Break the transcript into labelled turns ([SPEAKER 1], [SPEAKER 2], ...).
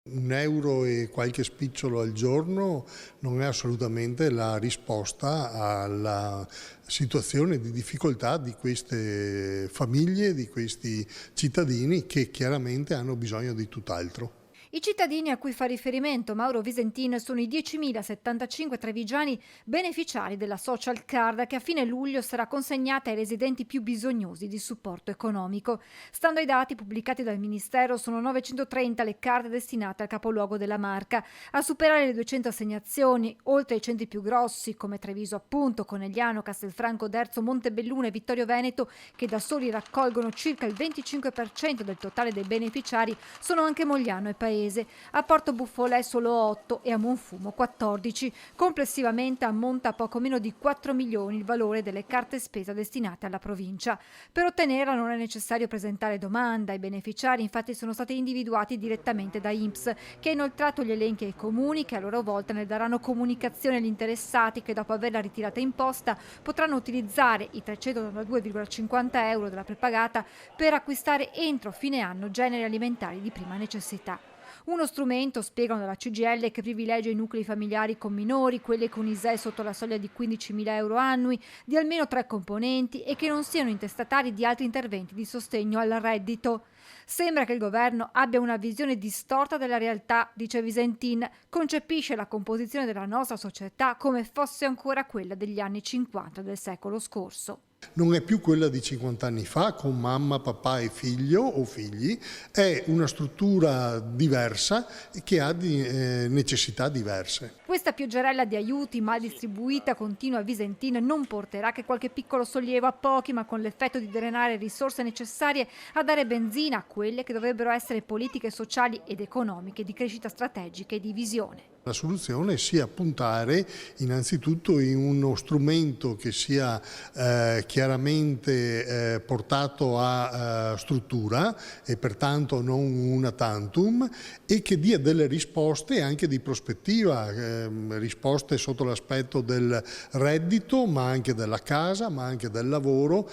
[SPEAKER 1] 1 € e qualche spicciolo al giorno non è assolutamente la risposta alla situazione di difficoltà di queste famiglie, di questi cittadini che chiaramente hanno bisogno di tutt'altro.
[SPEAKER 2] I cittadini a cui fa riferimento Mauro Visentin sono i 10.075 trevigiani beneficiari della social card che a fine luglio sarà consegnata ai residenti più bisognosi di supporto economico. Stando ai dati pubblicati dal Ministero sono 930 le card destinate al capoluogo della Marca. A superare le 200 assegnazioni, oltre ai centri più grossi come Treviso appunto, Conegliano, Castelfranco Derzo, Montebelluna e Vittorio Veneto, che da soli raccolgono circa il 25% del totale dei beneficiari, sono anche Mogliano e Paese. A Porto Buffolè solo 8 e a Monfumo 14. Complessivamente ammonta a poco meno di 4 milioni il valore delle carte spesa destinate alla provincia. Per ottenerla non è necessario presentare domanda. I beneficiari infatti sono stati individuati direttamente da INPS, che ha inoltrato gli elenchi ai comuni, che a loro volta ne daranno comunicazione agli interessati, che dopo averla ritirata in posta potranno utilizzare i 392,50 € della prepagata per acquistare entro fine anno generi alimentari di prima necessità. Uno strumento, spiegano dalla CGIL, che privilegia i nuclei familiari con minori, quelli con ISEE sotto la soglia di 15.000 € annui, di almeno 3 componenti e che non siano intestatari di altri interventi di sostegno al reddito. Sembra che il governo abbia una visione distorta della realtà, dice Visentin, concepisce la composizione della nostra società come fosse ancora quella degli anni 50 del secolo scorso.
[SPEAKER 1] Non è più quella di 50 anni fa con mamma, papà e figlio o figli, è una struttura diversa che ha necessità diverse.
[SPEAKER 2] Questa pioggerella di aiuti mal distribuita, continua Visentin, non porterà che qualche piccolo sollievo a pochi, ma con l'effetto di drenare risorse necessarie a dare benzina a quelle che dovrebbero essere politiche sociali ed economiche di crescita strategica e di visione.
[SPEAKER 1] La soluzione sia puntare innanzitutto in uno strumento che sia chiaramente portato a struttura e pertanto non una tantum, e che dia delle risposte anche di prospettiva, risposte sotto l'aspetto del reddito, ma anche della casa, ma anche del lavoro.